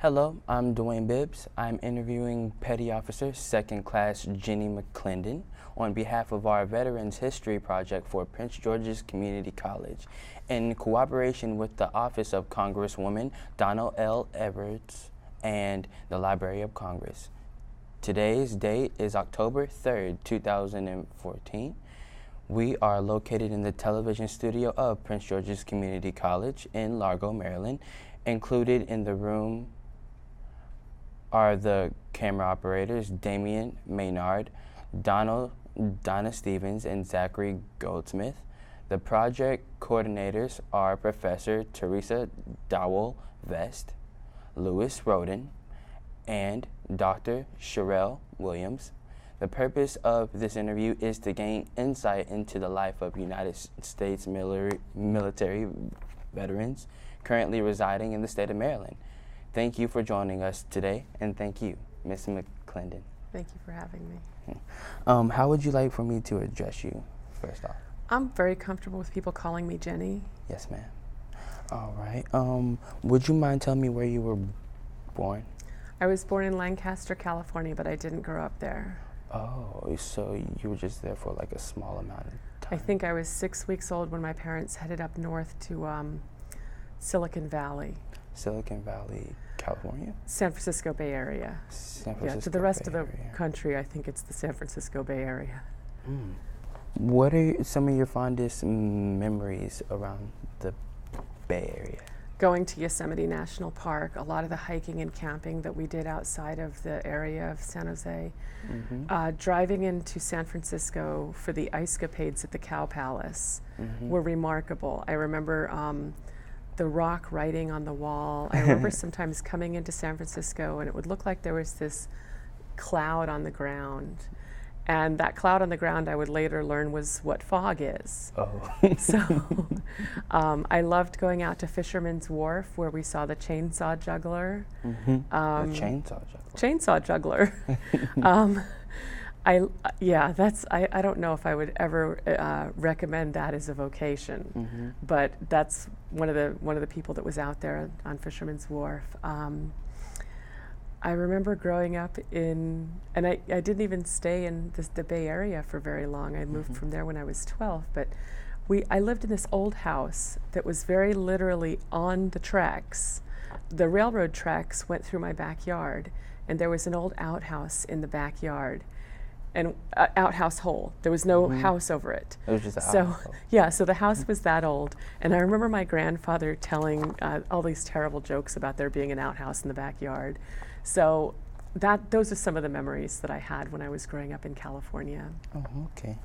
Hello, I'm Dwayne Bibbs. I'm interviewing Petty Officer 2nd Class Jenny McClendon on behalf of our Veterans History Project for Prince George's Community College in cooperation with the Office of Congresswoman Donald L. Everts and the Library of Congress. Today's date is October 3rd, 2014. We are located in the television studio of Prince George's Community College in Largo, Maryland. Included in the room are the camera operators, Damian Maynard, Donna Stevens, and Zachary Goldsmith. The project coordinators are Professor Teresa Dowell-Vest, Lewis Roden, and Dr. Sherelle Williams. The purpose of this interview is to gain insight into the life of United States military veterans currently residing in the state of Maryland. Thank you for joining us today, and thank you, Ms. McClendon. Thank you for having me. How would you like for me to address you, first off? I'm very comfortable with people calling me Jenny. Yes, ma'am. All right. Would you mind telling me where you were born? I was born in Lancaster, California, but I didn't grow up there. Oh, so you were just there for like a small amount of time? I think I was 6 weeks old when my parents headed up north to Silicon Valley. Silicon Valley, California? San Francisco Bay Area. San Francisco Yeah, to the rest Bay of the Area. country, I think it's the San Francisco Bay Area. What are some of your fondest memories around the Bay Area? Going to Yosemite National Park, a lot of the hiking and camping that we did outside of the area of San Jose. Driving into San Francisco for the ice-capades at the Cow Palace were remarkable. I remember the rock writing on the wall. I remember sometimes coming into San Francisco and it would look like there was this cloud on the ground. And that cloud on the ground, I would later learn, was what fog is. Oh. So I loved going out to Fisherman's Wharf where we saw the chainsaw juggler. The chainsaw juggler. Chainsaw juggler. I don't know if I would ever recommend that as a vocation, but that's one of the people that was out there on Fisherman's Wharf. I remember growing up and I didn't even stay in the Bay Area for very long. I moved from there when I was 12, but I lived in this old house that was very literally on the tracks. The railroad tracks went through my backyard, and there was an old outhouse in the backyard, and outhouse hole. There was no house over it. It was just a house. Yeah, so the house was that old, and I remember my grandfather telling all these terrible jokes about there being an outhouse in the backyard. So those are some of the memories that I had when I was growing up in California. Oh, okay.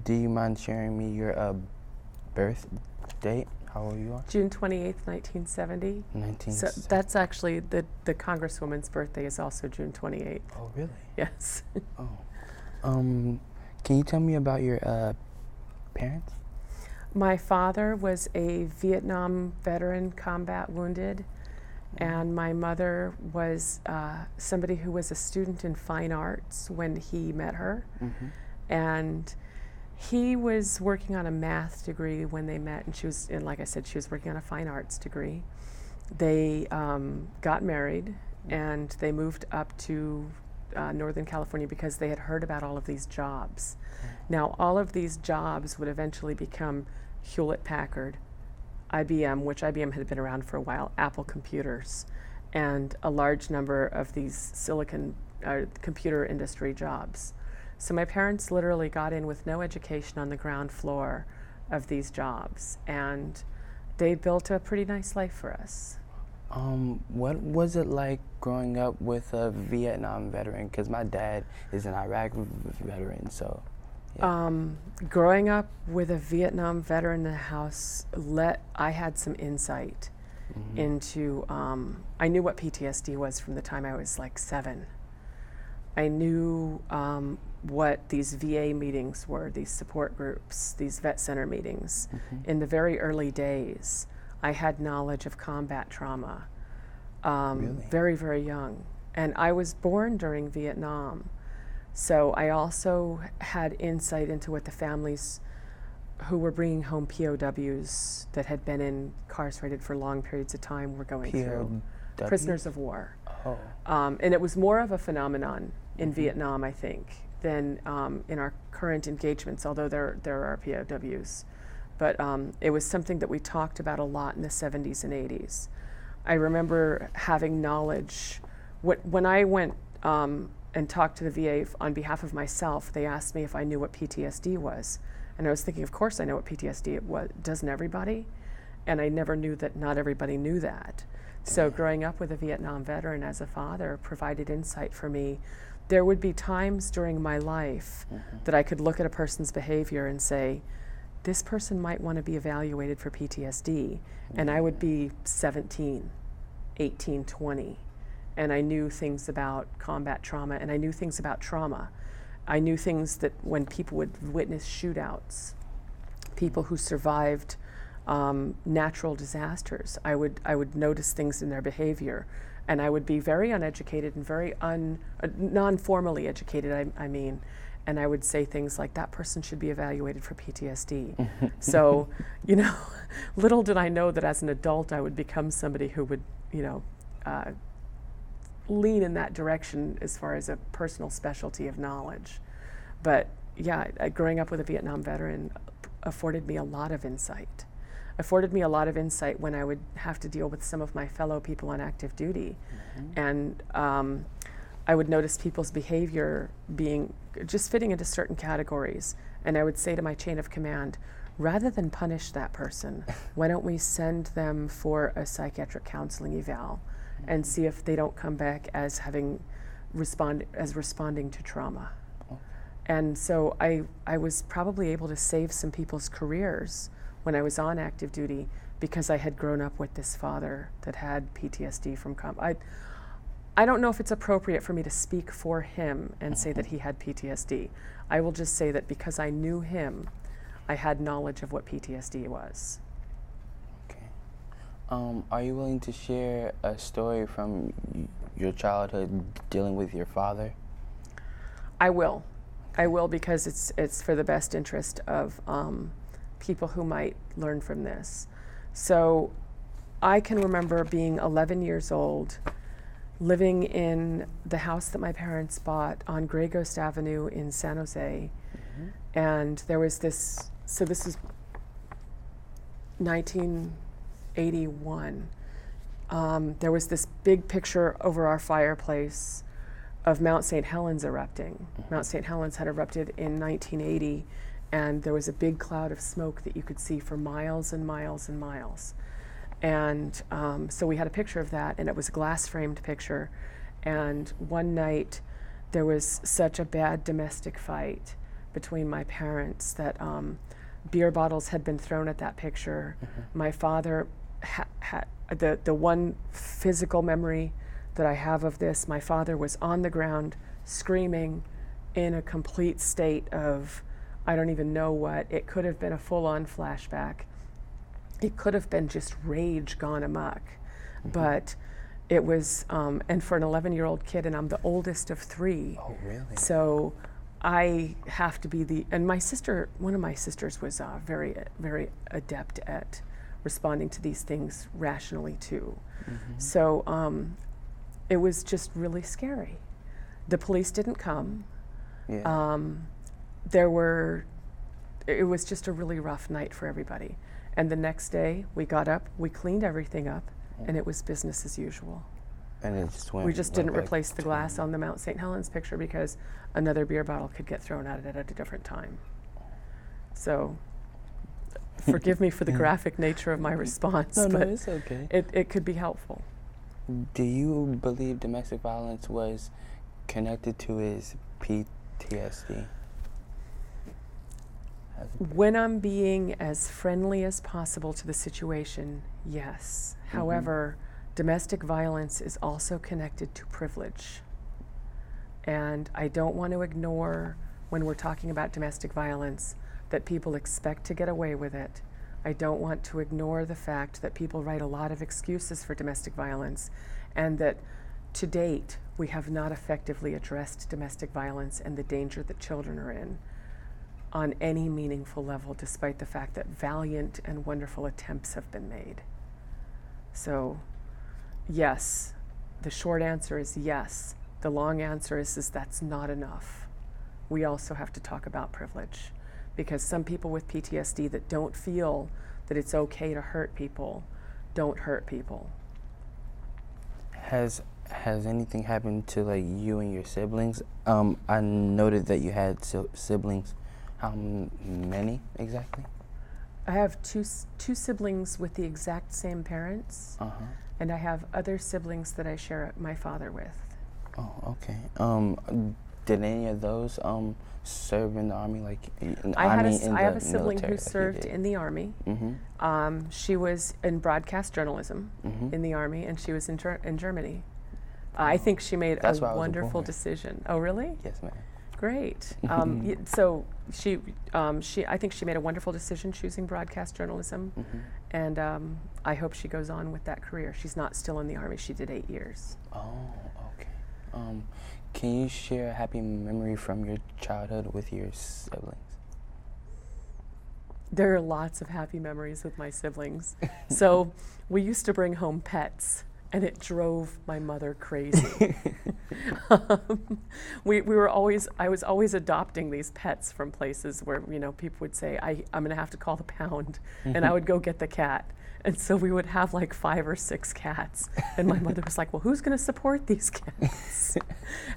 Do you mind sharing me your birth date? How old you are? June 28th, 1970. So that's actually the Congresswoman's birthday is also June 28th. Oh, really? Yes. Oh. Can you tell me about your parents? My father was a Vietnam veteran, combat wounded, and my mother was somebody who was a student in fine arts when he met her. And he was working on a math degree when they met, and like I said, she was working on a fine arts degree. They got married, and they moved up to Northern California because they had heard about all of these jobs. Now, all of these jobs would eventually become Hewlett-Packard, IBM, which IBM had been around for a while, Apple computers, and a large number of these computer industry jobs. So my parents literally got in with no education on the ground floor of these jobs, and they built a pretty nice life for us. What was it like growing up with a Vietnam veteran? Because my dad is an Iraq veteran, so. Yeah. Growing up with a Vietnam veteran in the house, I had some insight into, I knew what PTSD was from the time I was like 7. I knew what these VA meetings were, these support groups, these vet center meetings. In the very early days, I had knowledge of combat trauma, Really? very, very young. And I was born during Vietnam. So I also had insight into what the families who were bringing home POWs that had been incarcerated for long periods of time were going through. prisoners of war. Oh. And it was more of a phenomenon in Vietnam, I think, than in our current engagements, although there are POWs. But it was something that we talked about a lot in the 70s and 80s. I remember having knowledge. When I went and talked to the VA on behalf of myself, they asked me if I knew what PTSD was. And I was thinking, of course I know what PTSD was. Doesn't everybody? And I never knew that not everybody knew that. So growing up with a Vietnam veteran as a father provided insight for me. There would be times during my life that I could look at a person's behavior and say, this person might want to be evaluated for PTSD. And I would be 17, 18, 20. And I knew things about combat trauma, and I knew things about trauma. I knew things that when people would witness shootouts, people who survived natural disasters, I would notice things in their behavior. And I would be very uneducated and very non-formally educated, I mean. And I would say things like, that person should be evaluated for PTSD. So, you know, little did I know that as an adult I would become somebody who would, you know, lean in that direction as far as a personal specialty of knowledge. But yeah, growing up with a Vietnam veteran afforded me a lot of insight. Afforded me a lot of insight when I would have to deal with some of my fellow people on active duty. And I would notice people's behavior being just fitting into certain categories. And I would say to my chain of command, rather than punish that person, why don't we send them for a psychiatric counseling eval and see if they don't come back as responding to trauma. And so I was probably able to save some people's careers when I was on active duty because I had grown up with this father that had PTSD from combat. I don't know if it's appropriate for me to speak for him and say that he had PTSD. I will just say that because I knew him, I had knowledge of what PTSD was. Okay. Are you willing to share a story from your childhood dealing with your father? I will. I will, because it's for the best interest of people who might learn from this. So I can remember being 11 years old, living in the house that my parents bought on Grey Ghost Avenue in San Jose. And there was this, so this is 1981. There was this big picture over our fireplace of Mount St. Helens erupting. Mount St. Helens had erupted in 1980, and there was a big cloud of smoke that you could see for miles and miles and miles. And so we had a picture of that, and it was a glass-framed picture. And one night, there was such a bad domestic fight between my parents that beer bottles had been thrown at that picture. My father had the one physical memory that I have of this, my father was on the ground screaming in a complete state of, I don't even know what. It could have been a full-on flashback. It could have been just rage gone amok. But it was, and for an 11-year-old kid, and I'm the oldest of 3. Oh, really? So I have to be and my sister, one of my sisters was very, very adept at responding to these things rationally too. So it was just really scary. The police didn't come. Yeah. It was just a really rough night for everybody. And the next day, we got up, we cleaned everything up, and it was business as usual. And it just went. We just went didn't back replace the to glass on the Mount St. Helens picture because another beer bottle could get thrown at it at a different time. So forgive me for the graphic nature of my response, No, but it's okay. it could be helpful. Do you believe domestic violence was connected to his PTSD? When I'm being as friendly as possible to the situation, yes. However, domestic violence is also connected to privilege. And I don't want to ignore, when we're talking about domestic violence, that people expect to get away with it. I don't want to ignore the fact that people write a lot of excuses for domestic violence, and that to date, we have not effectively addressed domestic violence and the danger that children are in on any meaningful level, despite the fact that valiant and wonderful attempts have been made. So Yes. The short answer is yes. The long answer is that's not enough. We also have to talk about privilege, because some people with PTSD that don't feel that it's okay to hurt people don't hurt people. Has anything happened to like you and your siblings? I noted that you had siblings. How many exactly? I have two siblings with the exact same parents, and I have other siblings that I share my father with. Oh, okay. Did any of those serve in the Army? Like, I have a sibling who served in the Army. Mm-hmm. She was in broadcast journalism in the Army, and she was in Germany. I think she made a wonderful decision. Oh, really? Yes, ma'am. Great. So I think she made a wonderful decision choosing broadcast journalism, and I hope she goes on with that career. She's not still in the Army. She did 8 years. Oh, okay. Can you share a happy memory from your childhood with your siblings? There are lots of happy memories with my siblings. So we used to bring home pets, and it drove my mother crazy. I was always adopting these pets from places where, people would say, I'm gonna have to call the pound, and I would go get the cat. And so we would have like 5 or 6 cats. And my mother was like, well, who's gonna support these cats?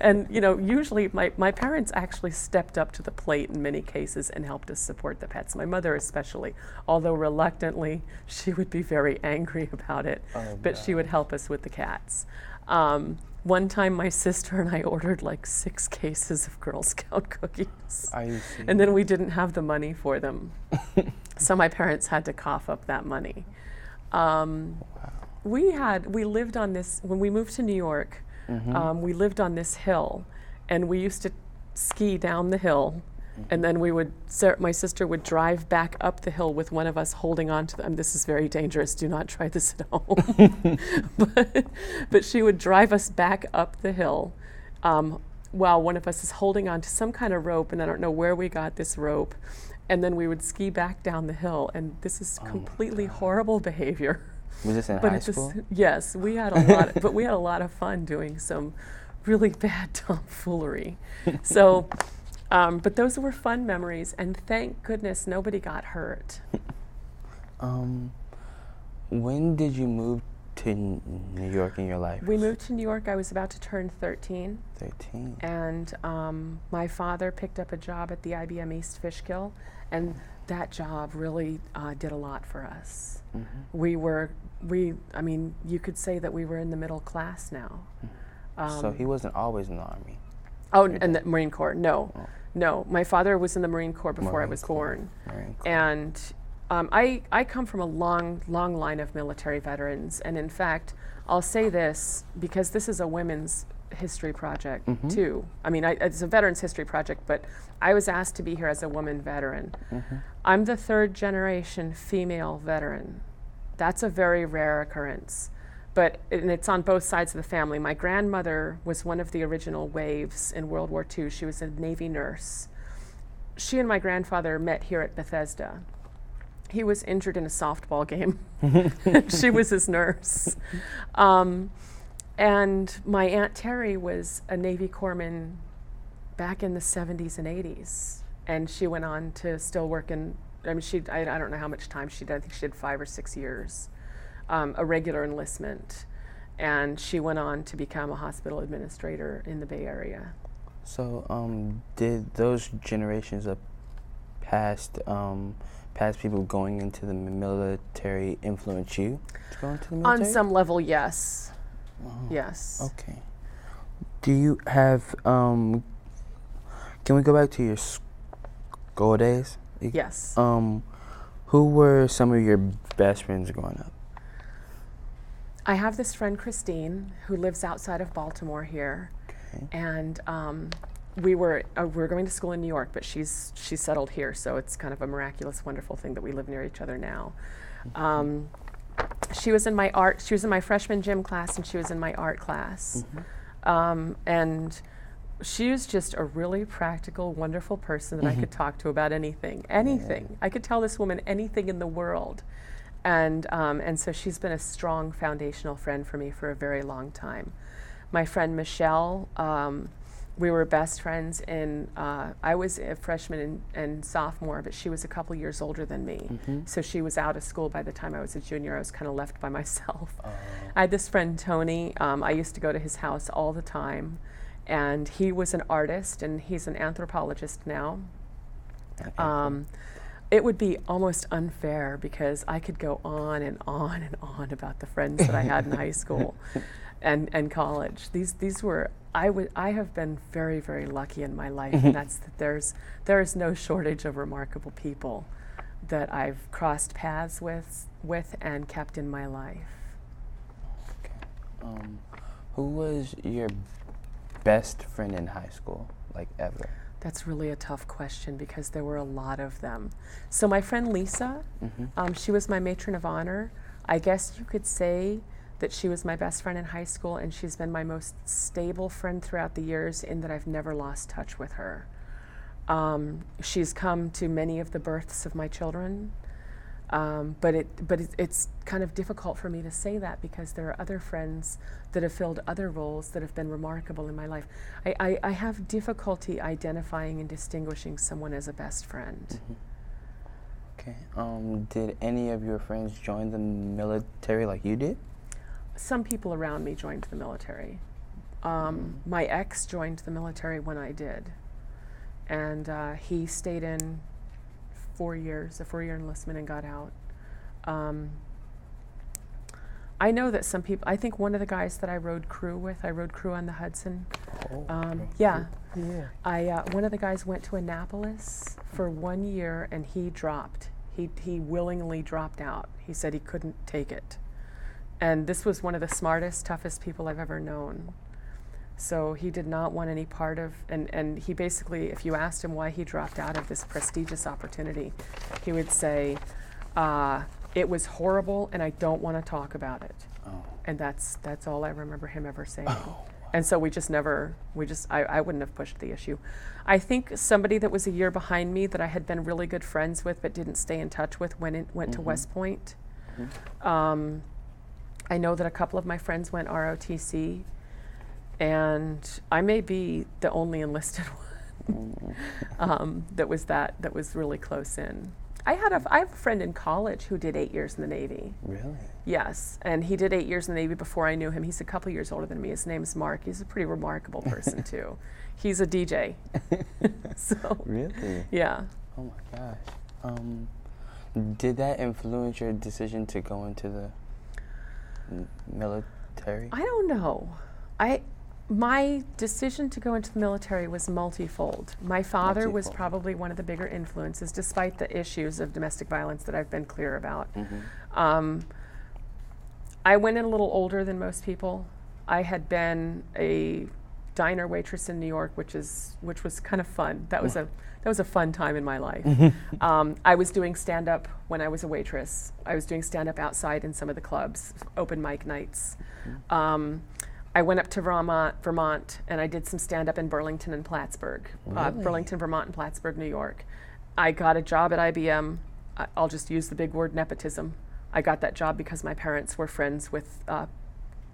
And usually my parents actually stepped up to the plate in many cases and helped us support the pets. My mother especially, although reluctantly, she would be very angry about it, but she would help us with the cats. One time my sister and I ordered like 6 cases of Girl Scout cookies. Are you serious? And then we didn't have the money for them. So my parents had to cough up that money. We lived on this, when we moved to New York, we lived on this hill, and we used to ski down the hill, and then my sister would drive back up the hill with one of us holding on to them. This is very dangerous, do not try this at home. but she would drive us back up the hill while one of us is holding on to some kind of rope, and I don't know where we got this rope. And then we would ski back down the hill, and this is completely horrible behavior. Was this in high school? Yes, we had a lot, but we had a lot of fun doing some really bad tomfoolery. So, but those were fun memories, and thank goodness nobody got hurt. When did you move to New York in your life? We moved to New York. I was about to turn 13. 13. And my father picked up a job at the IBM East Fishkill, and that job really did a lot for us. You could say that we were in the middle class now. So he wasn't always in the Army? Oh, and the Marine Corps, no. Oh. No, my father was in the Marine Corps before I was born. And I come from a long line of military veterans, and in fact, I'll say this, because this is a women's history project too. I mean, it's a veterans history project, but I was asked to be here as a woman veteran. I'm the 3rd generation female veteran. That's a very rare occurrence, and it's on both sides of the family. My grandmother was one of the original waves in World War II. She was a Navy nurse. She and my grandfather met here at Bethesda. He was injured in a softball game. She was his nurse. And my Aunt Terry was a Navy corpsman back in the 70s and 80s. And she went on to still work I don't know how much time she did. I think she did 5 or 6 years, a regular enlistment. And she went on to become a hospital administrator in the Bay Area. So did those generations of past people going into the military influence you to go into the military? On some level, yes. Oh, yes. Okay. Do you have, can we go back to your school days? Yes. Who were some of your best friends growing up? I have this friend, Christine, who lives outside of Baltimore here. Okay. And we were going to school in New York, but she's settled here, so it's kind of a miraculous, wonderful thing that we live near each other now. She was in my freshman gym class, and she was in my art class. And she was just a really practical, wonderful person that I could talk to about anything. I could tell this woman anything in the world. And so she's been a strong foundational friend for me for a very long time. My friend Michelle, we were best friends I was a freshman and sophomore, but she was a couple years older than me. So she was out of school by the time I was a junior. I was kind of left by myself. I had this friend, Tony. I used to go to his house all the time. And he was an artist, and he's an anthropologist now. Cool. It would be almost unfair because I could go on and on and on about the friends that I had in high school and college. These were I have been very, very lucky in my life, and that's that there is no shortage of remarkable people that I've crossed paths with and kept in my life. Okay. Who was your best friend in high school, like ever? That's really a tough question because there were a lot of them. So my friend Lisa, she was my matron of honor. I guess you could say that she was my best friend in high school, and she's been my most stable friend throughout the years in that I've never lost touch with her. She's come to many of the births of my children, but it's kind of difficult for me to say that because there are other friends that have filled other roles that have been remarkable in my life. I have difficulty identifying and distinguishing someone as a best friend. Okay. Did any of your friends join the military like you did? Some people around me joined the military. My ex joined the military when I did, and he stayed in 4 years, a 4-year enlistment, and got out. I know that some people, I think one of the guys that I rode crew on the Hudson. Yeah. One of the guys went to Annapolis for 1 year and he dropped. He willingly dropped out. He said he couldn't take it. And this was one of the smartest, toughest people I've ever known. So he did not want any part of, and he basically, if you asked him why he dropped out of this prestigious opportunity, he would say, it was horrible and I don't want to talk about it. And that's all I remember him ever saying. And so I wouldn't have pushed the issue. I think somebody that was a year behind me that I had been really good friends with but didn't stay in touch with went to West Point. I know that a couple of my friends went ROTC, and I may be the only enlisted one that was really close in. I have a friend in college who did 8 years in the Navy. Really? Yes, and he did 8 years in the Navy before I knew him. He's a couple years older than me. His name's Mark. He's a pretty remarkable person too. He's a DJ. So. Really? Yeah. Oh my gosh. Did that influence your decision to go into the military? I don't know. My decision to go into the military was multifold. My father was probably one of the bigger influences, despite the issues of domestic violence that I've been clear about. I went in a little older than most people. I had been a diner waitress in New York, which was kind of fun. That was a fun time in my life. I was doing stand-up when I was a waitress. I was doing stand-up outside in some of the clubs, open mic nights. I went up to Vermont, and I did some stand-up in Burlington and Plattsburgh. Really? Burlington, Vermont, and Plattsburgh, New York. I got a job at IBM. I'll just use the big word nepotism. I got that job because my parents were friends with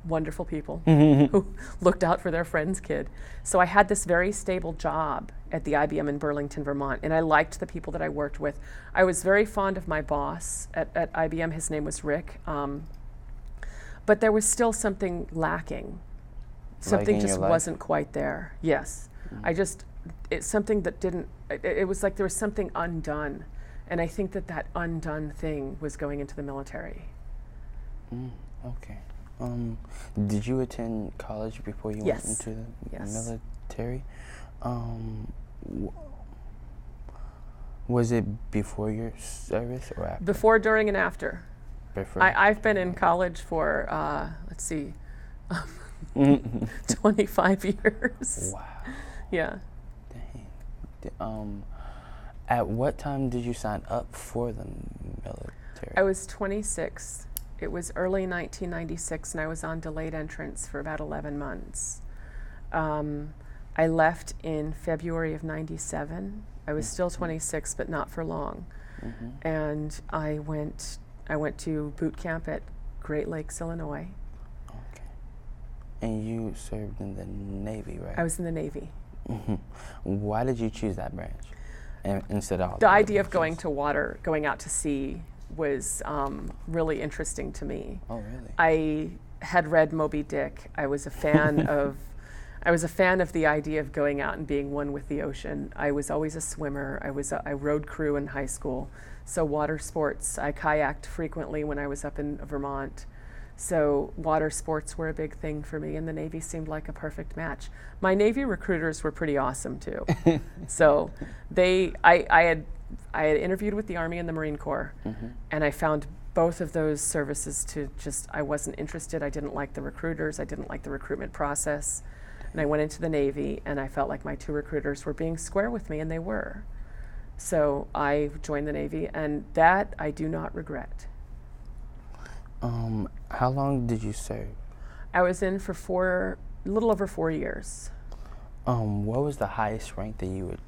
wonderful people who looked out for their friend's kid. So I had this very stable job at the IBM in Burlington, Vermont, and I liked the people that I worked with. I was very fond of my boss at IBM. His name was Rick. But there was still something lacking. Something just wasn't quite there. Yes. It's something that didn't, it was like there was something undone. And I think that undone thing was going into the military. Okay. Did you attend college before you went into the military? Was it before your service or after? Before, during, and after. Before. I've been in college for, 25 years. Wow. Yeah. Dang. At what time did you sign up for the military? I was 26. It was early 1996, and I was on delayed entrance for about 11 months. I left in February of 97. I was still 26, but not for long. And I went I went to boot camp at Great Lakes, Illinois. Okay. And you served in the Navy, right? I was in the Navy. Mm-hmm. Why did you choose that branch instead of all The idea of going to water, going out to sea, was really interesting to me. Oh, really? I had read Moby Dick. I was a fan of the idea of going out and being one with the ocean. I was always a swimmer. I rowed crew in high school, so water sports. I kayaked frequently when I was up in Vermont. So water sports were a big thing for me, and the Navy seemed like a perfect match. My Navy recruiters were pretty awesome too. So I had interviewed with the Army and the Marine Corps, and I found both of those services I wasn't interested. I didn't like the recruiters. I didn't like the recruitment process. And I went into the Navy, and I felt like my two recruiters were being square with me, and they were. So I joined the Navy, and that I do not regret. How long did you serve? I was in for a little over 4 years. What was the highest rank that you would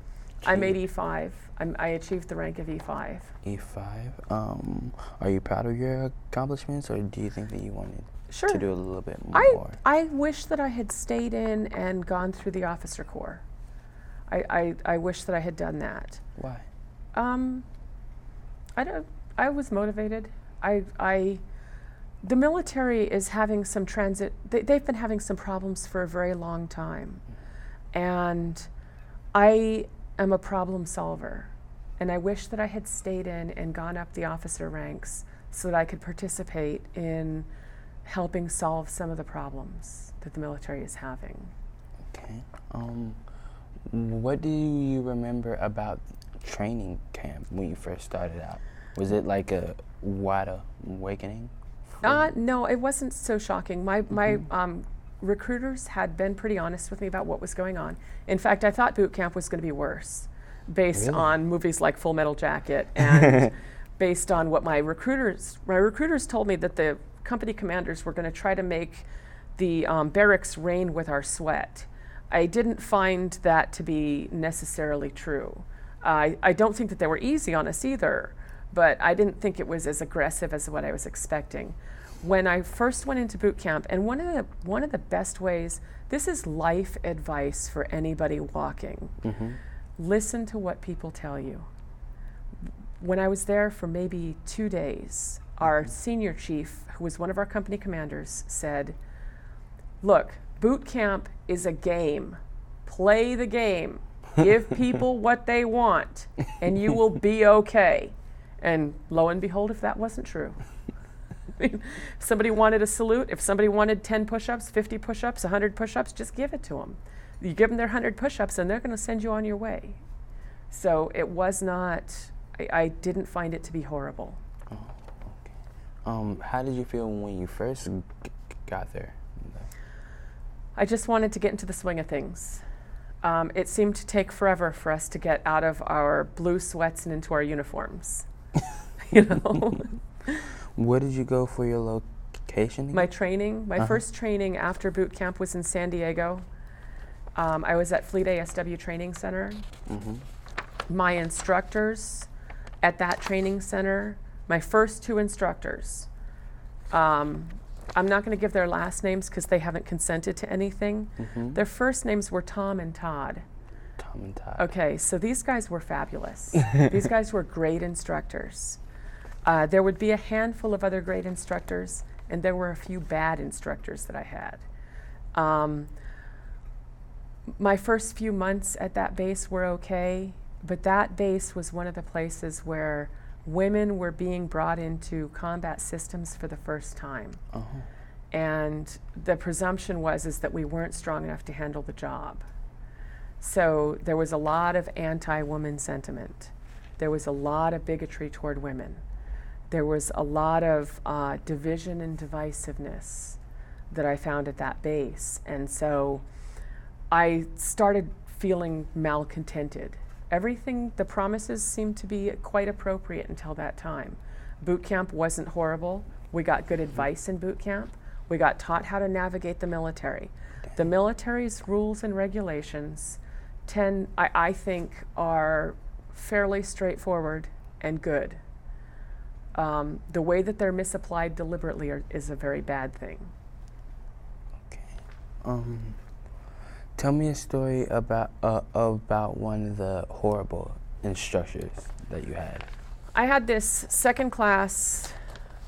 achieve? I made E5. I achieved the rank of E5. E5. Are you proud of your accomplishments, or do you think that you wanted to do a little bit more? I wish that I had stayed in and gone through the officer corps. I wish that I had done that. Why? I was motivated. The military is having some transit. They've been having some problems for a very long time, and I am a problem solver, and I wish that I had stayed in and gone up the officer ranks so that I could participate in helping solve some of the problems that the military is having. Okay. What do you remember about training camp when you first started out? Was it like a wide awakening? No, it wasn't so shocking. My recruiters had been pretty honest with me about what was going on. In fact, I thought boot camp was going to be worse, based on movies like Full Metal Jacket, and based on what my recruiters told me, that the company commanders were going to try to make the barracks rain with our sweat. I didn't find that to be necessarily true. I don't think that they were easy on us either, but I didn't think it was as aggressive as what I was expecting. When I first went into boot camp, and one of the best ways, this is life advice for anybody walking. Listen to what people tell you. When I was there for maybe 2 days, our senior chief, who was one of our company commanders, said, "Look, boot camp is a game. Play the game. Give people what they want, and you will be okay." And lo and behold, if that wasn't true. I mean, if somebody wanted a salute, if somebody wanted 10 push-ups, 50 push-ups, 100 push-ups, just give it to them. You give them their 100 push-ups, and they're going to send you on your way. So it was not, I didn't find it to be horrible. Oh, okay. How did you feel when you first got there? I just wanted to get into the swing of things. It seemed to take forever for us to get out of our blue sweats and into our uniforms. You know? Where did you go for your location again? My training, my first training after boot camp was in San Diego. I was at Fleet ASW Training Center. My instructors at that training center, my first 2 instructors, I'm not going to give their last names because they haven't consented to anything. Their first names were Tom and Todd. Tom and Todd. Okay, so these guys were fabulous. These guys were great instructors. There would be a handful of other great instructors, and there were a few bad instructors that I had. My first few months at that base were okay, but that base was one of the places where women were being brought into combat systems for the first time. And the presumption is that we weren't strong enough to handle the job. So there was a lot of anti-woman sentiment. There was a lot of bigotry toward women. There was a lot of division and divisiveness that I found at that base. And so I started feeling malcontented. Everything, the promises seemed to be quite appropriate until that time. Boot camp wasn't horrible. We got good advice in boot camp. We got taught how to navigate the military. The military's rules and regulations I think, are fairly straightforward and good. the way that they're misapplied deliberately is a very bad thing. Okay. Tell me a story about one of the horrible instructors that you had. I had this second class,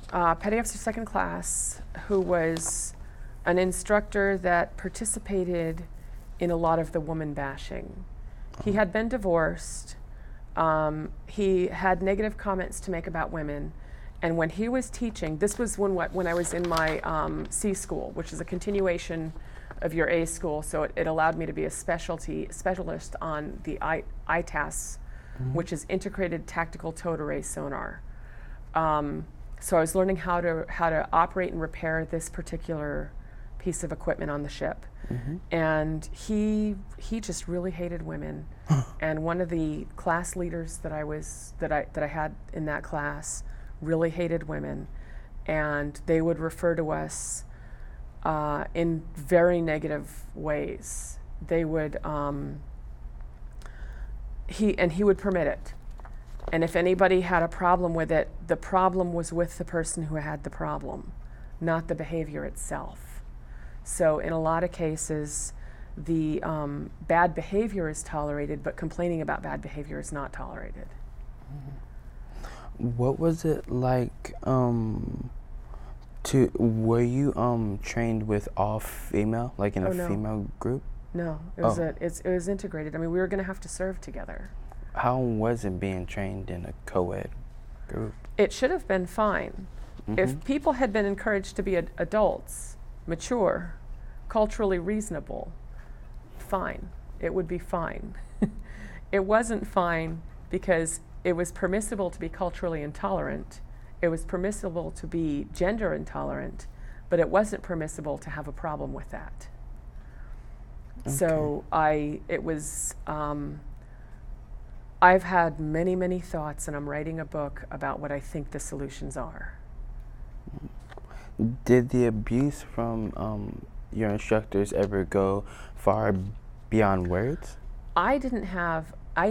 petty officer second class, who was an instructor that participated in a lot of the woman bashing. He had been divorced. He had negative comments to make about women. And when he was teaching, this was when I was in my C school, which is a continuation of your A school, so it allowed me to be a specialist on the ITAS, which is Integrated Tactical Towed Array Sonar. So I was learning how to operate and repair this particular piece of equipment on the ship. And he just really hated women. And one of the class leaders that I had in that class really hated women, and they would refer to us in very negative ways. They would he would permit it. And if anybody had a problem with it, the problem was with the person who had the problem, not the behavior itself. So in a lot of cases, the bad behavior is tolerated, but complaining about bad behavior is not tolerated. What was it like were you trained with all female, like in a female group? No, it was integrated. I mean, we were going to have to serve together. How was it being trained in a co-ed group? It should have been fine. If people had been encouraged to be adults, mature, culturally reasonable, fine. It would be fine. It wasn't fine because it was permissible to be culturally intolerant. It was permissible to be gender intolerant, but it wasn't permissible to have a problem with that. Okay. So I've had many, many thoughts, and I'm writing a book about what I think the solutions are. Did the abuse from your instructors ever go far beyond words? I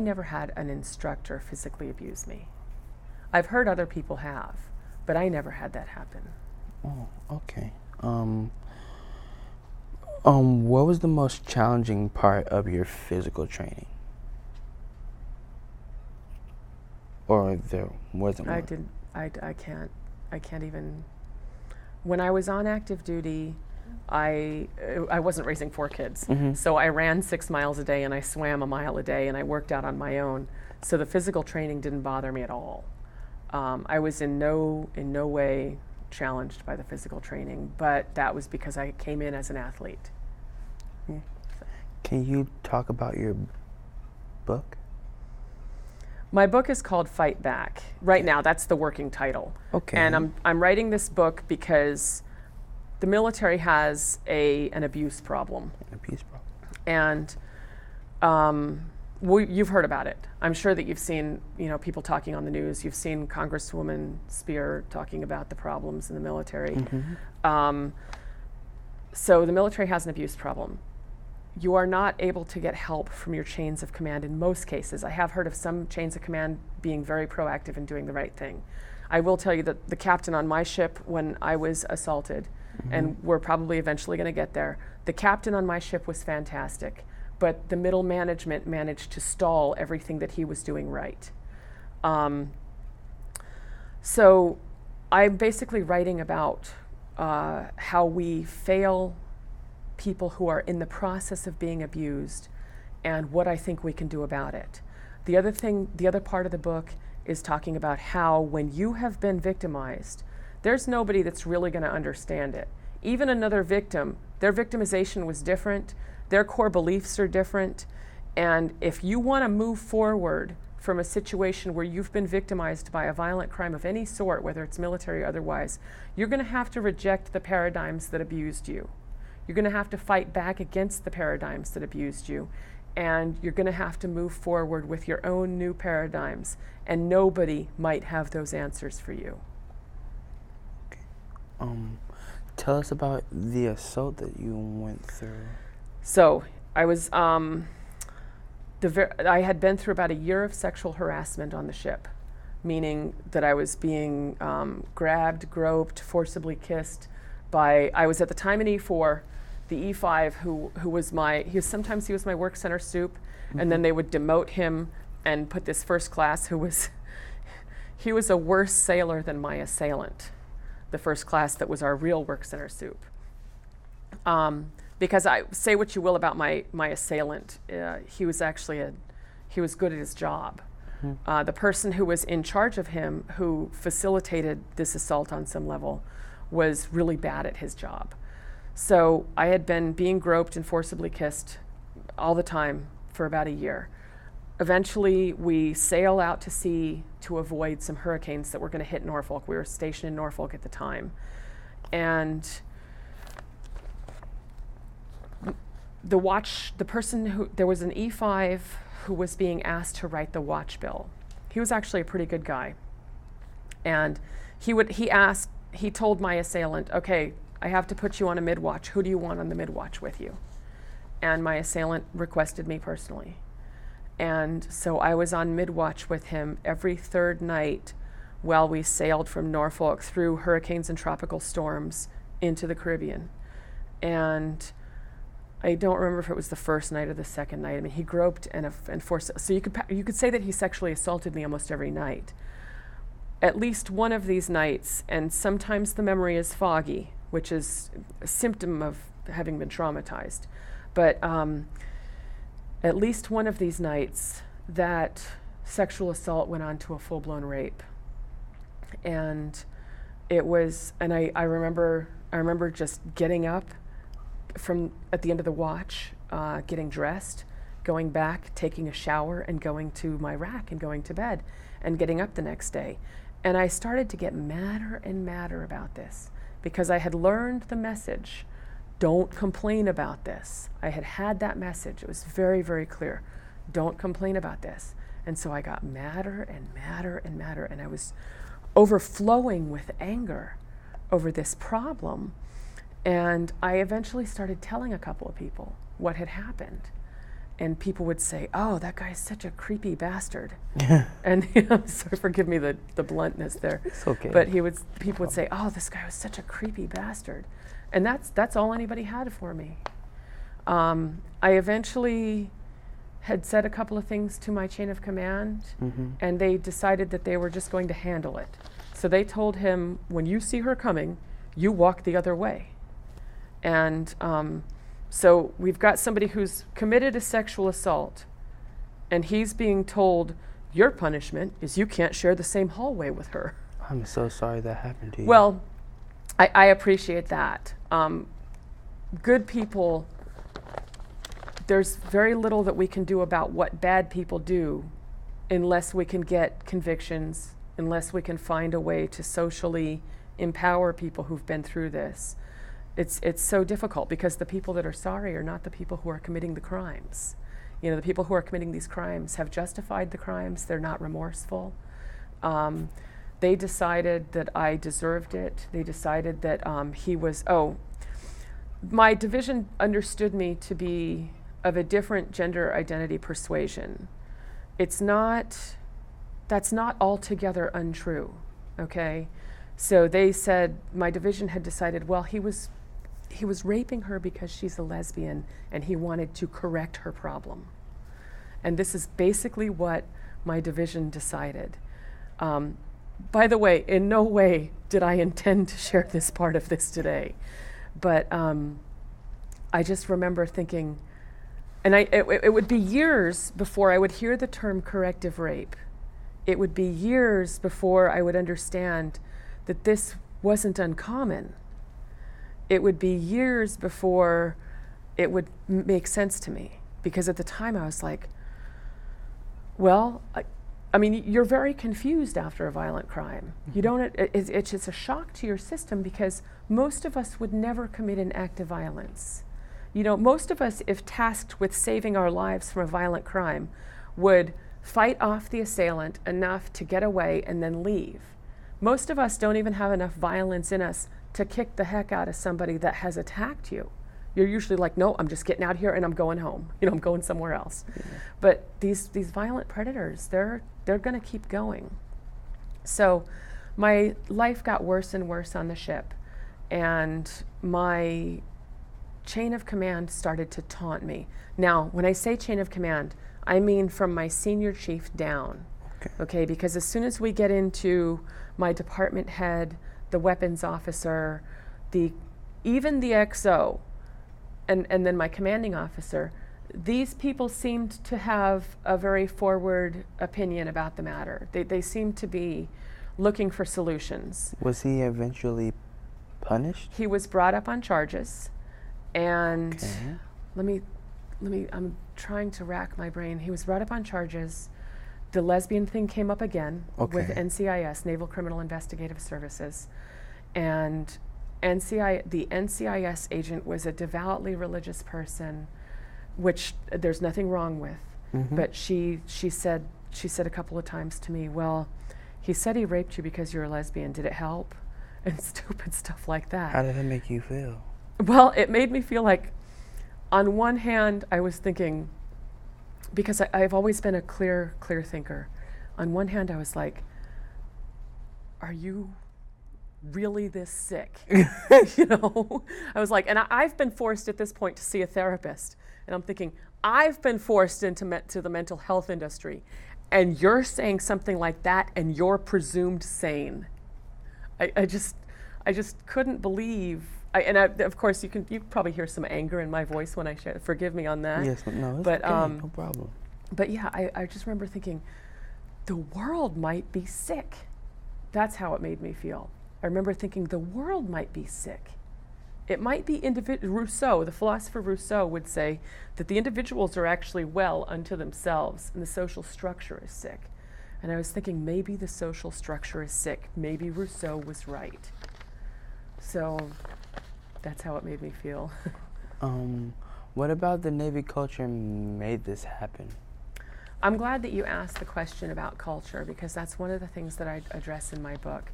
never had an instructor physically abuse me. I've heard other people have, but I never had that happen. Oh, okay. What was the most challenging part of your physical training? Or there wasn't one? I can't even. When I was on active duty, I wasn't raising 4 kids. So I ran 6 miles a day and I swam a mile a day and I worked out on my own. So the physical training didn't bother me at all. I was in no way challenged by the physical training, but that was because I came in as an athlete. Can you talk about your book? My book is called Fight Back. Right now, that's the working title. Okay. And I'm writing this book because the military has an abuse problem. And you've heard about it. I'm sure that you've seen people talking on the news. You've seen Congresswoman Spear talking about the problems in the military. So the military has an abuse problem. You are not able to get help from your chains of command in most cases. I have heard of some chains of command being very proactive in doing the right thing. I will tell you that the captain on my ship, when I was assaulted, and we're probably eventually going to get there, the captain on my ship was fantastic, but the middle management managed to stall everything that he was doing right. So I'm basically writing about how we fail people who are in the process of being abused and what I think we can do about it. The other part of the book is talking about how when you have been victimized, there's nobody that's really going to understand it. Even another victim, their victimization was different, their core beliefs are different, and if you want to move forward from a situation where you've been victimized by a violent crime of any sort, whether it's military or otherwise, you're going to have to reject the paradigms that abused you. You're going to have to fight back against the paradigms that abused you, and you're going to have to move forward with your own new paradigms, and nobody might have those answers for you. Okay. Tell us about the assault that you went through. So I was, I had been through about a year of sexual harassment on the ship. meaning that I was being grabbed, groped, forcibly kissed by, I was at the time an E4, the E5 who was sometimes he was my work center soup, and then they would demote him and put this first class he was a worse sailor than my assailant, the first class that was our real work center soup. Because I say what you will about my assailant, he was good at his job. The person who was in charge of him, who facilitated this assault on some level, was really bad at his job. So I had been being groped and forcibly kissed all the time for about a year. Eventually, we sail out to sea to avoid some hurricanes that were going to hit Norfolk. We were stationed in Norfolk at the time. And there was an E5 who was being asked to write the watch bill. He was actually a pretty good guy. And he told my assailant, okay, I have to put you on a mid-watch. Who do you want on the mid-watch with you? And my assailant requested me personally. And so I was on mid-watch with him every third night while we sailed from Norfolk through hurricanes and tropical storms into the Caribbean. And I don't remember if it was the first night or the second night. I mean, he groped and forced. So you could say that he sexually assaulted me almost every night. At least one of these nights, and sometimes the memory is foggy, which is a symptom of having been traumatized. But at least one of these nights, that sexual assault went on to a full-blown rape. And it was, and I remember just getting up at the end of the watch, getting dressed, going back, taking a shower, and going to my rack and going to bed, and getting up the next day. And I started to get madder and madder about this because I had learned the message, don't complain about this. I had that message. It was very, very clear. Don't complain about this. And so I got madder and madder and madder, and I was overflowing with anger over this problem. And I eventually started telling a couple of people what had happened. And people would say, oh, that guy's such a creepy bastard. And I'm sorry, forgive me the bluntness there. It's okay. But people would say, oh, this guy was such a creepy bastard. And that's all anybody had for me. I eventually had said a couple of things to my chain of command, and they decided that they were just going to handle it. So they told him, when you see her coming, you walk the other way. And so we've got somebody who's committed a sexual assault, and he's being told, your punishment is you can't share the same hallway with her. I'm so sorry that happened to you. Well, I appreciate that. Good people, there's very little that we can do about what bad people do unless we can get convictions, unless we can find a way to socially empower people who've been through this. It's so difficult because the people that are sorry are not the people who are committing the crimes. You know, the people who are committing these crimes have justified the crimes. They're not remorseful. They decided that I deserved it. They decided that my division understood me to be of a different gender identity persuasion. That's not altogether untrue, okay? So they said, my division had decided, well, he was raping her because she's a lesbian, and he wanted to correct her problem. And this is basically what my division decided. By the way, in no way did I intend to share this part of this today, but I just remember thinking, and it would be years before I would hear the term corrective rape. It would be years before I would understand that this wasn't uncommon. It would be years before it would make sense to me, because at the time I was like, well, I mean, you're very confused after a violent crime. You don't. It's just a shock to your system because most of us would never commit an act of violence. You know, most of us, if tasked with saving our lives from a violent crime, would fight off the assailant enough to get away and then leave. Most of us don't even have enough violence in us to kick the heck out of somebody that has attacked you. You're usually like, no, I'm just getting out of here and I'm going home. You know, I'm going somewhere else. Yeah. But these violent predators, they're going to keep going. So my life got worse and worse on the ship, and my chain of command started to taunt me. Now, when I say chain of command, I mean from my senior chief down. Okay, because as soon as we get into my department head, the weapons officer, even the XO, and then my commanding officer, these people seemed to have a very forward opinion about the matter. They seemed to be looking for solutions. Was he eventually punished? He was brought up on charges, and Okay. let me, I'm trying to rack my brain. He was brought up on charges. The lesbian thing came up again with Okay. NCIS, Naval Criminal Investigative Services, and the NCIS agent was a devoutly religious person, which there's nothing wrong with. But she said a couple of times to me, well, he said he raped you because you're a lesbian. Did it help? And stupid stuff like that. How did that make you feel? Well, it made me feel like, on one hand, I was thinking, because I've always been a clear thinker. On one hand, I was like, are you really this sick? You know? I was like, and I've been forced at this point to see a therapist. And I'm thinking, I've been forced into to the mental health industry. And you're saying something like that, and you're presumed sane. I just couldn't believe. Of course, you probably hear some anger in my voice when I share. Forgive me on that. Yes, no, it's But, okay, no problem. But yeah, I just remember thinking, the world might be sick. That's how it made me feel. I remember thinking the world might be sick. It might be Rousseau, the philosopher Rousseau, would say that the individuals are actually well unto themselves and the social structure is sick. And I was thinking maybe the social structure is sick. Maybe Rousseau was right. So that's how it made me feel. What about the Navy culture made this happen? I'm glad that you asked the question about culture, because that's one of the things that I address in my book.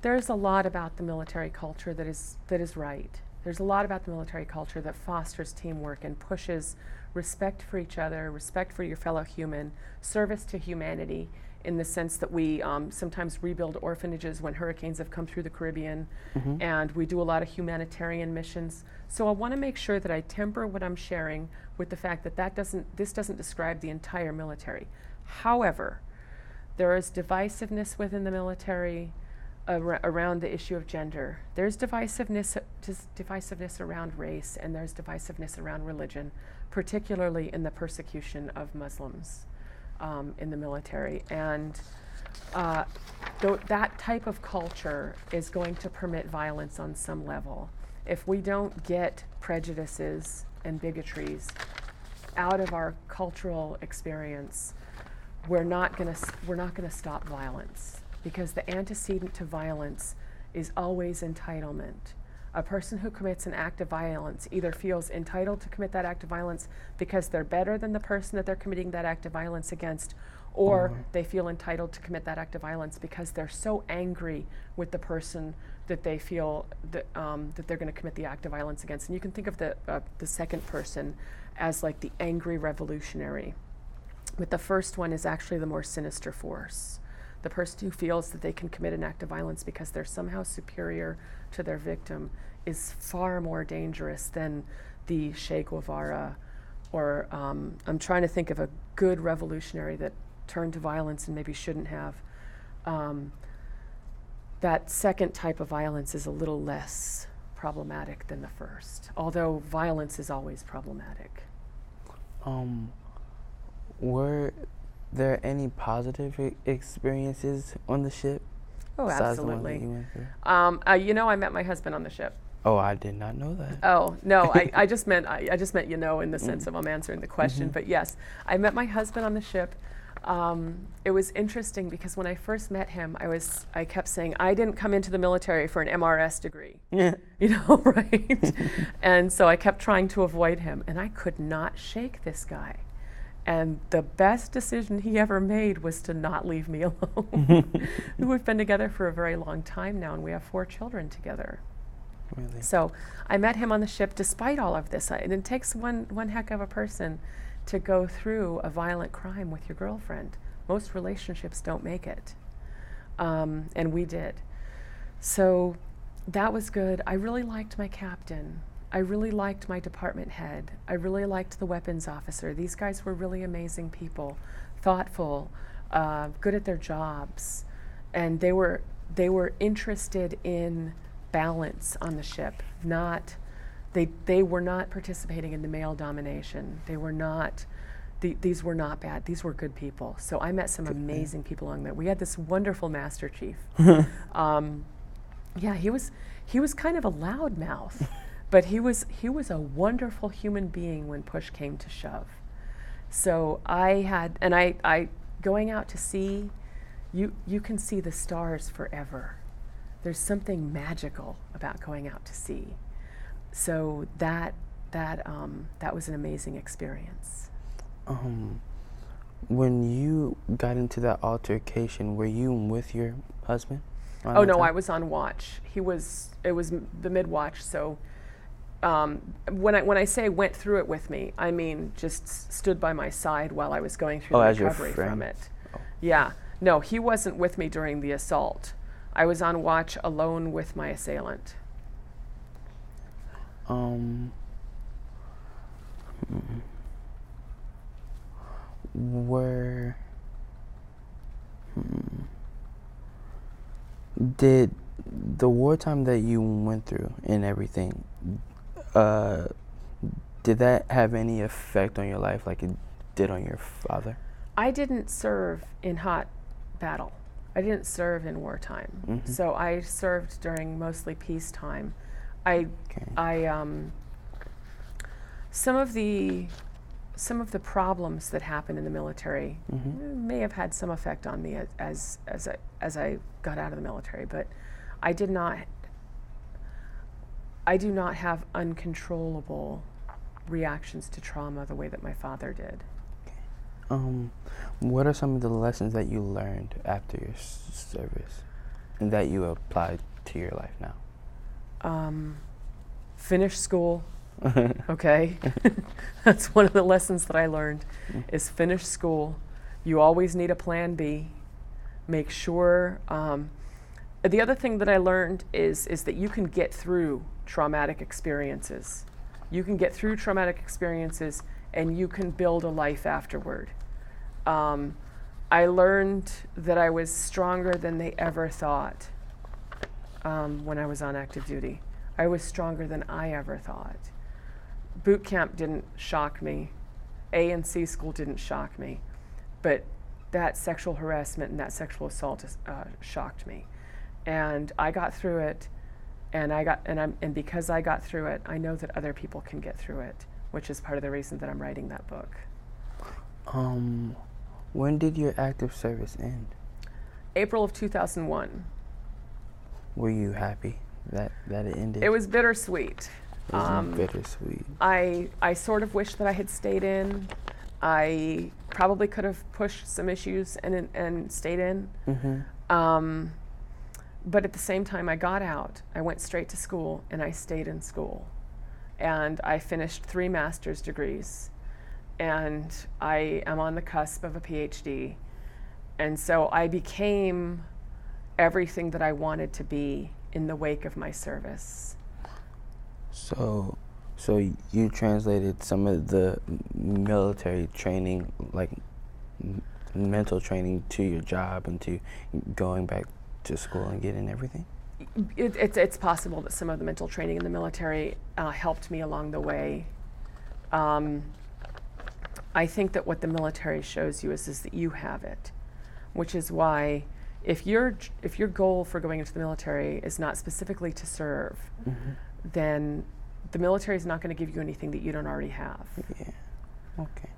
There's a lot about the military culture that is right. There's a lot about the military culture that fosters teamwork and pushes respect for each other, respect for your fellow human, service to humanity, in the sense that we sometimes rebuild orphanages when hurricanes have come through the Caribbean, and we do a lot of humanitarian missions. So I want to make sure that I temper what I'm sharing with the fact that this doesn't describe the entire military. However, there is divisiveness within the military around the issue of gender. There's divisiveness around race, and there's divisiveness around religion, particularly in the persecution of Muslims in the military. And that type of culture is going to permit violence on some level. If we don't get prejudices and bigotries out of our cultural experience, we're not going to stop violence, because the antecedent to violence is always entitlement. A person who commits an act of violence either feels entitled to commit that act of violence because they're better than the person that they're committing that act of violence against, or they feel entitled to commit that act of violence because they're so angry with the person that they feel that they're going to commit the act of violence against. And you can think of the second person as like the angry revolutionary. But the first one is actually the more sinister force. The person who feels that they can commit an act of violence because they're somehow superior to their victim is far more dangerous than the Che Guevara, or I'm trying to think of a good revolutionary that turned to violence and maybe shouldn't have. That second type of violence is a little less problematic than the first, although violence is always problematic. Were there any positive experiences on the ship? Oh, besides the one absolutely. that you went through? I met my husband on the ship. Oh, I did not know that. Oh, no, I just meant in the sense of I'm answering the question. But yes, I met my husband on the ship. It was interesting because when I first met him, I kept saying, I didn't come into the military for an MRS degree. Yeah. You know, right? And so I kept trying to avoid him, and I could not shake this guy. And the best decision he ever made was to not leave me alone. We've been together for a very long time now, and we have 4 children together. Really? So I met him on the ship despite all of this. And it takes one heck of a person to go through a violent crime with your girlfriend. Most relationships don't make it. and we did. So that was good. I really liked my captain. I really liked my department head. I really liked the weapons officer. These guys were really amazing people, thoughtful, good at their jobs, and they were interested in balance on the ship. They were not participating in the male domination. They were not. These were not bad. These were good people. So I met some amazing people along there. We had this wonderful master chief. Yeah, he was kind of a loudmouth, but he was a wonderful human being when push came to shove. So I going out to sea, you can see the stars forever. There's something magical about going out to sea. So that was an amazing experience. When you got into that altercation, were you with your husband? Oh no, I was on watch. It was the mid-watch, so when I say went through it with me, I mean just stood by my side while I was going through the recovery from it. Oh. Yeah. No, he wasn't with me during the assault. I was on watch alone with my assailant. Did the wartime that you went through and everything, did that have any effect on your life like it did on your father? I didn't serve in hot battle. I didn't serve in wartime. Mm-hmm. So I served during mostly peacetime. Some of the problems that happened in the military may have had some effect on me as I got out of the military, but I do not have uncontrollable reactions to trauma the way that my father did. What are some of the lessons that you learned after your service and that you applied to your life now? Finish school. Okay. That's one of the lessons that I learned is finish school. You always need a plan B. Make sure. The other thing that I learned is that you can get through traumatic experiences. You can get through traumatic experiences and you can build a life afterward. I learned that I was stronger than they ever thought when I was on active duty. I was stronger than I ever thought. Boot camp didn't shock me. A and C school didn't shock me. But that sexual harassment and that sexual assault shocked me. And I got through it, and because I got through it, I know that other people can get through it, which is part of the reason that I'm writing that book. When did your active service end? April of 2001. Were you happy that it ended? It was bittersweet. It was bittersweet. I sort of wish that I had stayed in. I probably could have pushed some issues and stayed in. Mm-hmm. But at the same time, I got out. I went straight to school, and I stayed in school. And I finished 3 master's degrees. And I am on the cusp of a PhD. And so I became everything that I wanted to be in the wake of my service. So you translated some of the military training, like mental training, to your job and to going back to school and getting everything? It's possible that some of the mental training in the military helped me along the way. I think that what the military shows you is that you have it, which is why if your goal for going into the military is not specifically to serve, then the military is not going to give you anything that you don't already have. Yeah. Okay.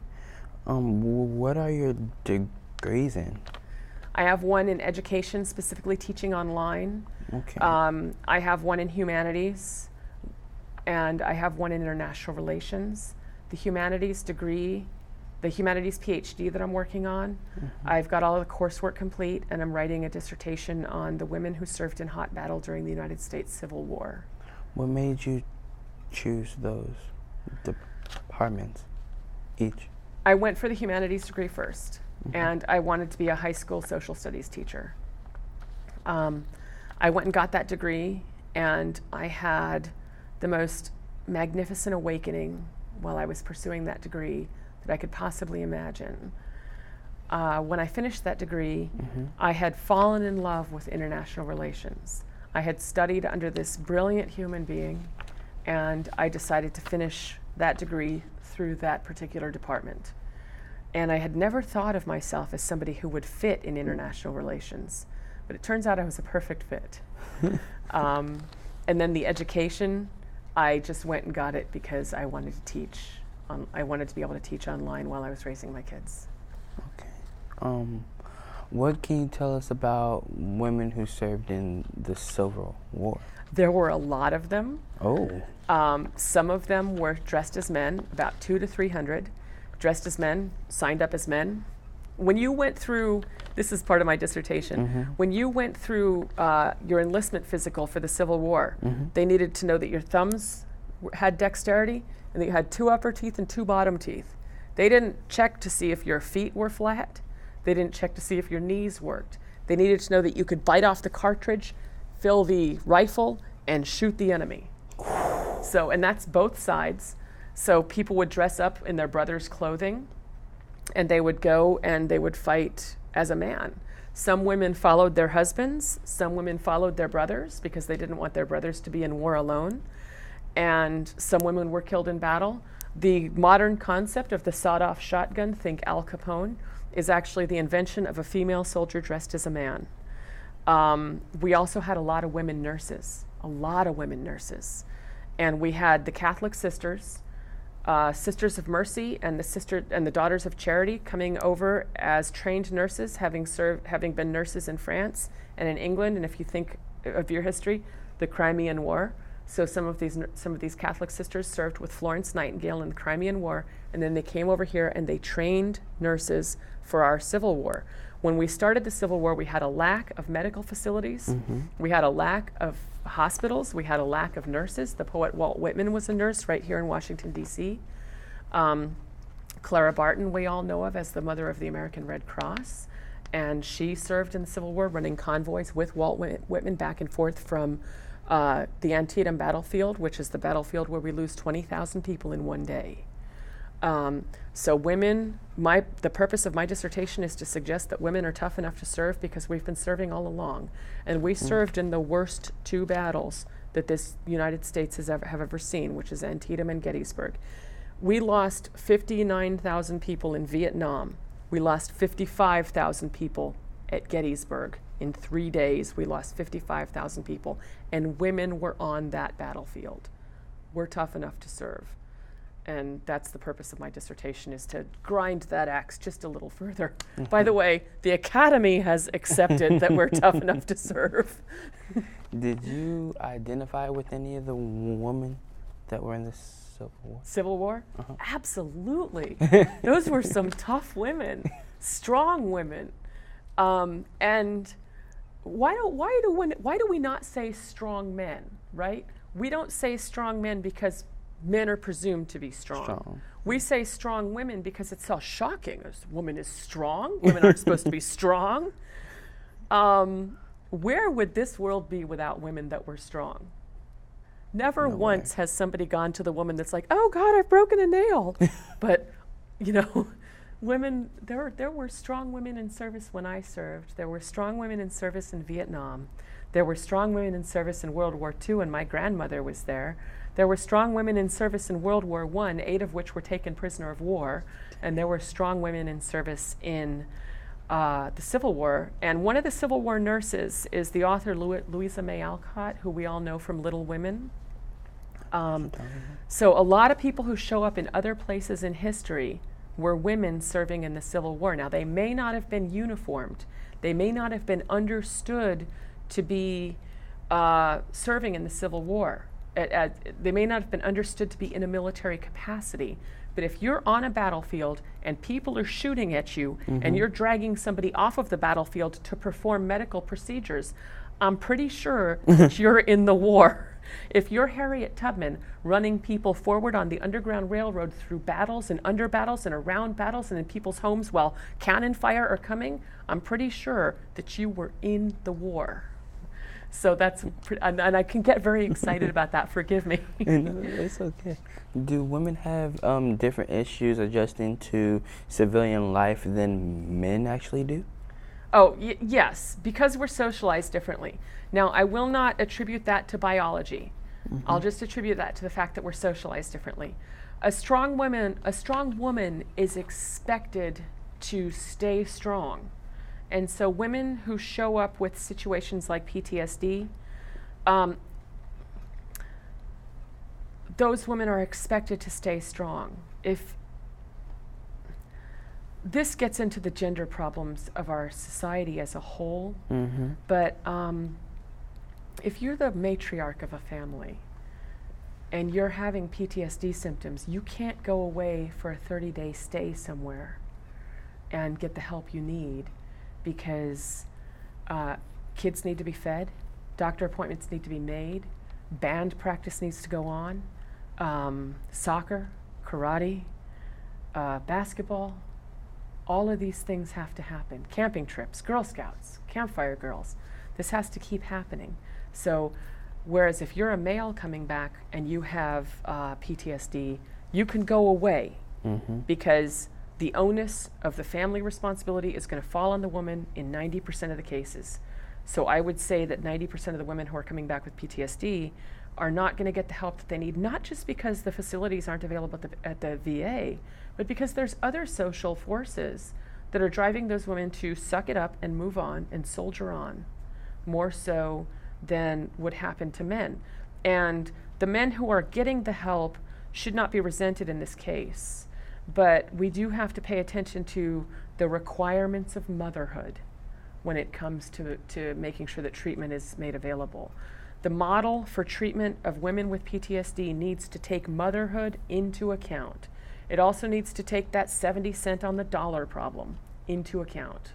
What are your degrees in? I have one in education, specifically teaching online. Okay. I have one in humanities, and I have one in international relations. The humanities degree, the humanities PhD that I'm working on, I've got all of the coursework complete, and I'm writing a dissertation on the women who served in hot battle during the United States Civil War. What made you choose those departments each? I went for the humanities degree first, and I wanted to be a high school social studies teacher. I went and got that degree, and I had the most magnificent awakening while I was pursuing that degree that I could possibly imagine. When I finished that degree, I had fallen in love with international relations. I had studied under this brilliant human being, and I decided to finish that degree through that particular department. And I had never thought of myself as somebody who would fit in international relations, but it turns out I was a perfect fit. And then the education, I just went and got it because I wanted to teach. I wanted to be able to teach online while I was raising my kids. Okay. What can you tell us about women who served in the Civil War? There were a lot of them. Oh. Some of them were dressed as men, about 200 to 300, dressed as men, signed up as men. When you went through, this is part of my dissertation, when you went through your enlistment physical for the Civil War, they needed to know that your thumbs had dexterity and that you had 2 upper teeth and 2 bottom teeth. They didn't check to see if your feet were flat. They didn't check to see if your knees worked. They needed to know that you could bite off the cartridge, fill the rifle, and shoot the enemy. So, and that's both sides. So people would dress up in their brother's clothing, and they would go and they would fight as a man. Some women followed their husbands, some women followed their brothers because they didn't want their brothers to be in war alone, and some women were killed in battle. The modern concept of the sawed-off shotgun, think Al Capone, is actually the invention of a female soldier dressed as a man. We also had a lot of women nurses, and we had the Catholic sisters, Sisters of Mercy, and the Daughters of Charity coming over as trained nurses, having been nurses in France and in England. And if you think of your history, the Crimean War. So some of these Catholic sisters served with Florence Nightingale in the Crimean War, and then they came over here and they trained nurses for our Civil War. When we started the Civil War, we had a lack of medical facilities. We had a lack of hospitals. We had a lack of nurses. The poet Walt Whitman was a nurse right here in Washington, D.C. Clara Barton, we all know of as the mother of the American Red Cross. And she served in the Civil War, running convoys with Walt Whitman back and forth from the Antietam battlefield, which is the battlefield where we lose 20,000 people in one day. So women, the purpose of my dissertation is to suggest that women are tough enough to serve because we've been serving all along. And we served in the worst 2 battles that this United States have ever seen, which is Antietam and Gettysburg. We lost 59,000 people in Vietnam. We lost 55,000 people at Gettysburg. In 3 days, we lost 55,000 people, and women were on that battlefield. We're tough enough to serve. And that's the purpose of my dissertation, is to grind that axe just a little further. By the way, the Academy has accepted that we're tough enough to serve. Did you identify with any of the women that were in the Civil War? Civil War? Absolutely. Those were some tough women, strong women. And why do we not say strong men, right? We don't say strong men because men are presumed to be strong. We say strong women because it's so shocking. A woman is strong. Women aren't supposed to be strong. Where would this world be without women that were strong? Never once has somebody gone to the woman that's like, oh God, I've broken a nail. But, women, there were strong women in service when I served. There were strong women in service in Vietnam. There were strong women in service in World War II, and my grandmother was there. There were strong women in service in World War I, 8 of which were taken prisoner of war. And there were strong women in service in the Civil War. And one of the Civil War nurses is the author Louisa May Alcott, who we all know from Little Women. So a lot of people who show up in other places in history were women serving in the Civil War. Now, they may not have been uniformed. They may not have been understood to be serving in the Civil War. They may not have been understood to be in a military capacity. But if you're on a battlefield and people are shooting at you and you're dragging somebody off of the battlefield to perform medical procedures, I'm pretty sure that you're in the war. If you're Harriet Tubman running people forward on the Underground Railroad through battles and under battles and around battles and in people's homes while cannon fire are coming, I'm pretty sure that you were in the war. So that's, and I can get very excited about that, forgive me. No, it's okay. Do women have different issues adjusting to civilian life than men actually do? Oh, yes, because we're socialized differently. Now, I will not attribute that to biology. I'll just attribute that to the fact that we're socialized differently. A strong woman is expected to stay strong. And so women who show up with situations like PTSD, those women are expected to stay strong. If this gets into the gender problems of our society as a whole, but if you're the matriarch of a family and you're having PTSD symptoms, you can't go away for a 30-day stay somewhere and get the help you need, because kids need to be fed, doctor appointments need to be made, band practice needs to go on, soccer, karate, basketball, all of these things have to happen. Camping trips, Girl Scouts, Campfire Girls, this has to keep happening. So whereas if you're a male coming back and you have PTSD, you can go away because the onus of the family responsibility is going to fall on the woman in 90% of the cases. So I would say that 90% of the women who are coming back with PTSD are not going to get the help that they need, not just because the facilities aren't available at the VA, but because there's other social forces that are driving those women to suck it up and move on and soldier on, more so than would happen to men. And the men who are getting the help should not be resented in this case. But we do have to pay attention to the requirements of motherhood when it comes to making sure that treatment is made available. The model for treatment of women with PTSD needs to take motherhood into account. It also needs to take that 70 cent on the dollar problem into account.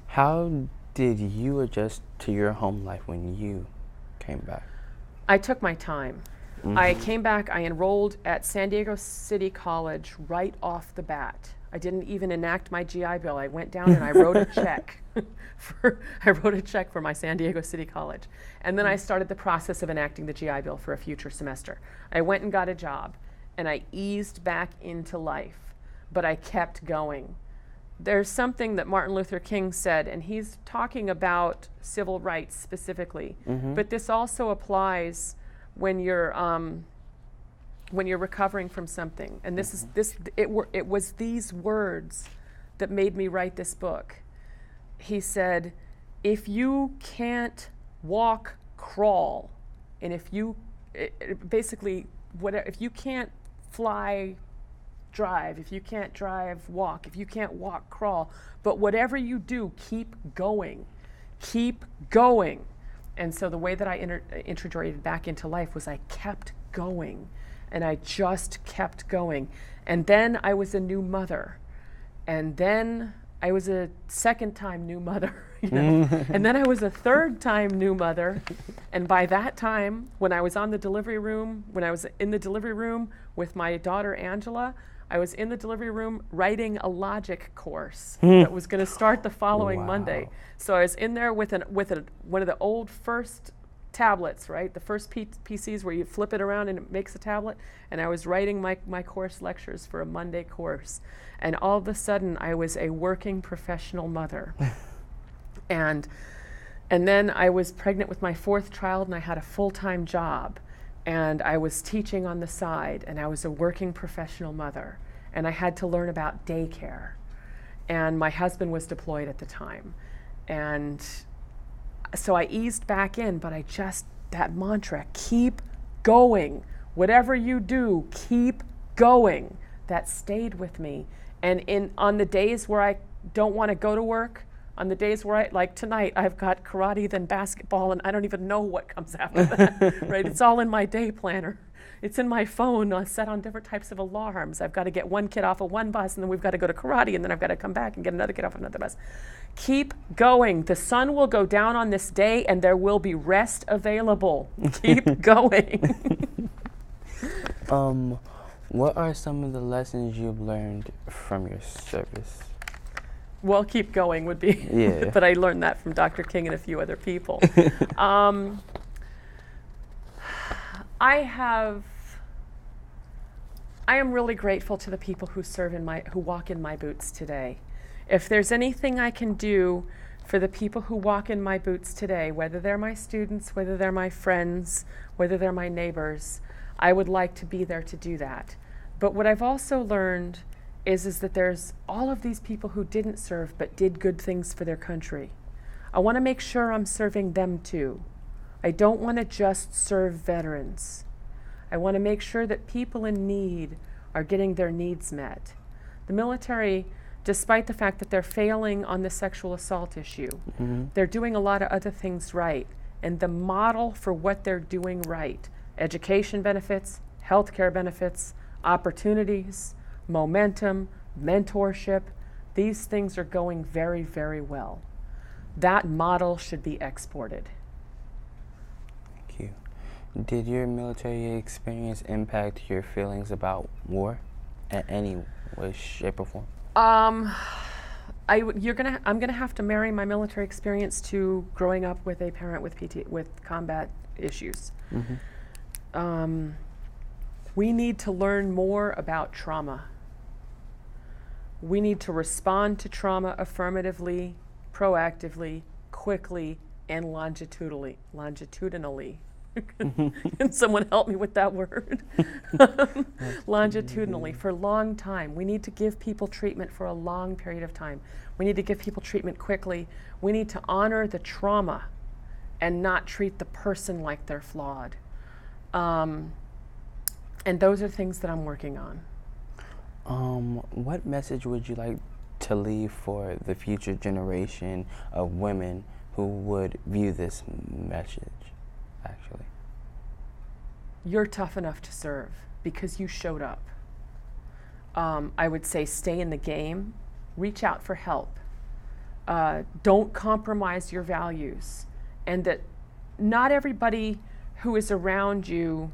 How did you adjust to your home life when you came back? I took my time. I came back, I enrolled at San Diego City College right off the bat. I didn't even enact my GI Bill. I went down and I wrote a check. For my San Diego City College. And then I started the process of enacting the GI Bill for a future semester. I went and got a job and I eased back into life, but I kept going. There's something that Martin Luther King said, and he's talking about civil rights specifically, but this also applies when you're recovering from something. And it was these words that made me write this book. He said, if you can't walk, crawl, and if you can't fly, drive, if you can't drive, walk, if you can't walk, crawl, but whatever you do, keep going. And so the way that I integrated back into life was I kept going, and I just kept going. And then I was a new mother, and then I was a second-time new mother, and then I was a third-time new mother. And by that time, when I was in the delivery room with my daughter Angela, I was in the delivery room writing a logic course that was going to start the following Monday. So I was in there with one of the old first tablets, right? The first PCs where you flip it around and it makes a tablet. And I was writing my course lectures for a Monday course. And all of a sudden, I was a working professional mother. and then I was pregnant with my fourth child, and I had a full-time job. And I was teaching on the side, and I was a working professional mother. And I had to learn about daycare. And my husband was deployed at the time. And so I eased back in, but that mantra, keep going. Whatever you do, keep going. That stayed with me. And on the days where I don't want to go to work, On the days where like tonight, I've got karate, then basketball, and I don't even know what comes after that, right? It's all in my day planner. It's in my phone set on different types of alarms. I've got to get one kid off of one bus, and then we've got to go to karate, and then I've got to come back and get another kid off another bus. Keep going. The sun will go down on this day, and there will be rest available. Keep going. What are some of the lessons you've learned from your service? Well, keep going would be, Yeah. but I learned that from Dr. King and a few other people. I am really grateful to the people who who walk in my boots today. If there's anything I can do for the people who walk in my boots today, whether they're my students, whether they're my friends, whether they're my neighbors, I would like to be there to do that. But what I've also learned is that there's all of these people who didn't serve but did good things for their country. I want to make sure I'm serving them too. I don't want to just serve veterans. I want to make sure that people in need are getting their needs met. The military, despite the fact that they're failing on the sexual assault issue, they're doing a lot of other things right. And the model for what they're doing right, education benefits, healthcare benefits, opportunities, momentum, mentorship, these things are going very, very well. That model should be exported. Thank you. Did your military experience impact your feelings about war in any way, shape, or form? I'm gonna have to marry my military experience to growing up with a parent with combat issues. We need to learn more about trauma. We need to respond to trauma affirmatively, proactively, quickly, and longitudinally. Can someone help me with that word? Longitudinally, for a long time. We need to give people treatment for a long period of time. We need to give people treatment quickly. We need to honor the trauma and not treat the person like they're flawed. And those are things that I'm working on. What message would you like to leave for the future generation of women who would view this message, actually? You're tough enough to serve because you showed up. I would say stay in the game, reach out for help. Don't compromise your values, and that not everybody who is around you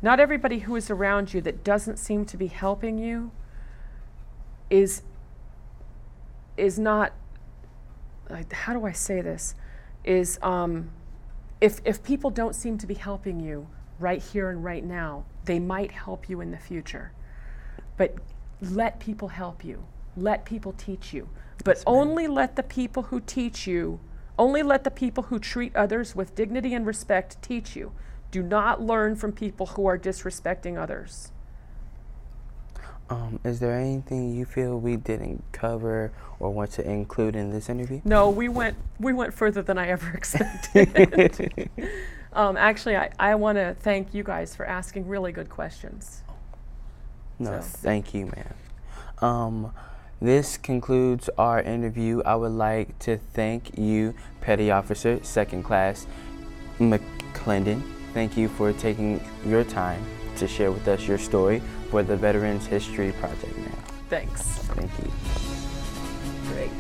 that doesn't seem to be helping you is not, like, how do I say this? Is if people don't seem to be helping you right here and right now, they might help you in the future. But let people help you. Let people teach you. But only let the people who teach you, only let the people who treat others with dignity and respect teach you. Do not learn from people who are disrespecting others. Is there anything you feel we didn't cover or want to include in this interview? No, we went further than I ever expected. Actually, I want to thank you guys for asking really good questions. No, thank you, ma'am. This concludes our interview. I would like to thank you, Petty Officer, 2nd Class McClendon. Thank you for taking your time to share with us your story for the Veterans History Project, ma'am. Thanks. Thank you. Great.